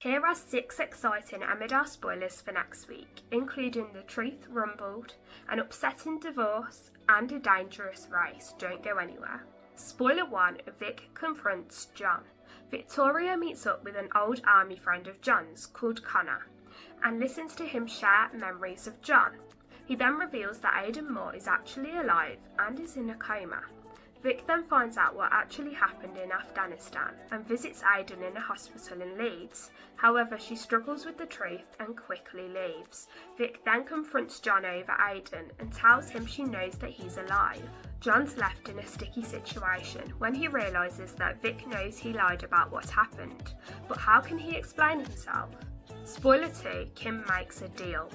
Here are 6 exciting Emmerdale spoilers for next week, including the truth rumbled, an upsetting divorce, and a dangerous race. Don't go anywhere. Spoiler 1, Vic confronts John. Victoria meets up with an old army friend of John's called Connor and listens to him share memories of John. He then reveals that Aidan Moore is actually alive and is in a coma. Vic then finds out what actually happened in Afghanistan and visits Aidan in a hospital in Leeds. However, she struggles with the truth and quickly leaves. Vic then confronts John over Aidan and tells him she knows that he's alive. John's left in a sticky situation when he realises that Vic knows he lied about what happened. But how can he explain himself? Spoiler 2, Kim makes a deal.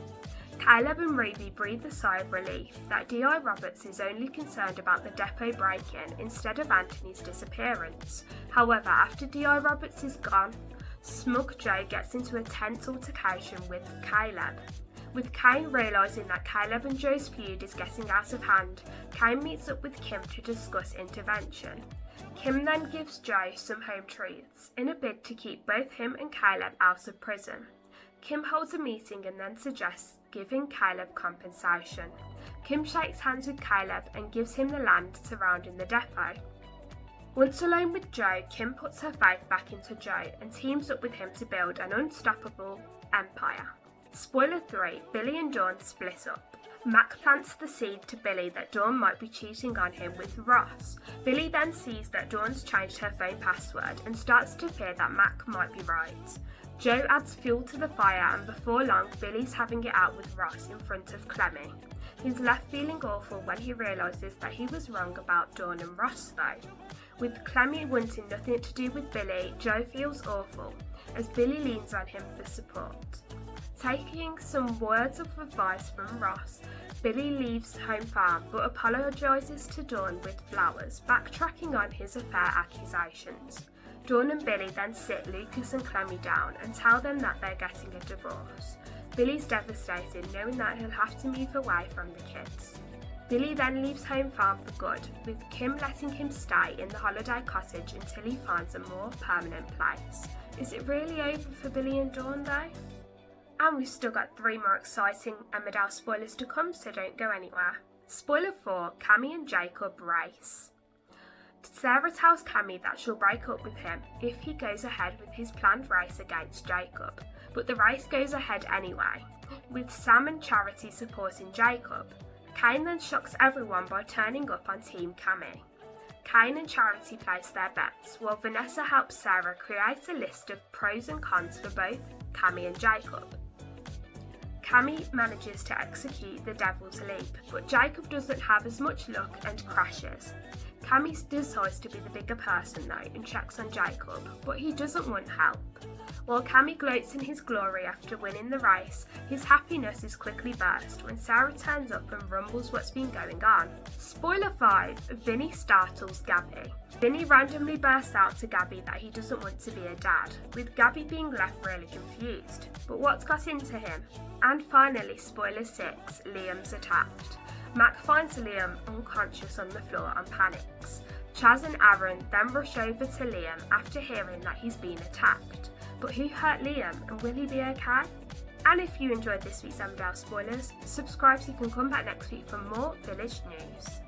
Caleb and Ruby breathe a sigh of relief that D.I. Roberts is only concerned about the depot break-in instead of Anthony's disappearance. However, after D.I. Roberts is gone, Smug Joe gets into a tense altercation with Caleb. With Kane realising that Caleb and Joe's feud is getting out of hand, Kane meets up with Kim to discuss intervention. Kim then gives Joe some home truths in a bid to keep both him and Caleb out of prison. Kim holds a meeting and then suggests giving Caleb compensation. Kim shakes hands with Caleb and gives him the land surrounding the depot. Once alone with Joe, Kim puts her faith back into Joe and teams up with him to build an unstoppable empire. Spoiler 3, Billy and Dawn split up. Mac plants the seed to Billy that Dawn might be cheating on him with Ross. Billy then sees that Dawn's changed her phone password and starts to fear that Mac might be right. Joe adds fuel to the fire and before long Billy's having it out with Ross in front of Clemmy. He's left feeling awful when he realises that he was wrong about Dawn and Ross though. With Clemmy wanting nothing to do with Billy, Joe feels awful as Billy leans on him for support. Taking some words of advice from Ross, Billy leaves home farm but apologises to Dawn with flowers, backtracking on his affair accusations. Dawn and Billy then sit Lucas and Clemmy down and tell them that they're getting a divorce. Billy's devastated knowing that he'll have to move away from the kids. Billy then leaves home farm for good, with Kim letting him stay in the holiday cottage until he finds a more permanent place. Is it really over for Billy and Dawn though? And we've still got 3 more exciting Emmerdale spoilers to come, so don't go anywhere. Spoiler 4, Cammy and Jacob race. Sarah tells Cammy that she'll break up with him if he goes ahead with his planned race against Jacob, but the race goes ahead anyway, with Sam and Charity supporting Jacob. Kane then shocks everyone by turning up on Team Cammy. Kane and Charity place their bets, while Vanessa helps Sarah create a list of pros and cons for both Cammy and Jacob. Cammy manages to execute the Devil's Leap, but Jacob doesn't have as much luck and crashes. Cammy decides to be the bigger person though and checks on Jacob, but he doesn't want help. While Cammy gloats in his glory after winning the race, his happiness is quickly burst when Sarah turns up and rumbles what's been going on. Spoiler 5, Vinny startles Gabby. Vinny randomly bursts out to Gabby that he doesn't want to be a dad, with Gabby being left really confused. But what's got into him? And finally, spoiler 6, Liam's attacked. Mac finds Liam unconscious on the floor and panics. Chaz and Aaron then rush over to Liam after hearing that he's been attacked. But who hurt Liam and will he be okay? And if you enjoyed this week's Emmerdale spoilers, subscribe so you can come back next week for more village news.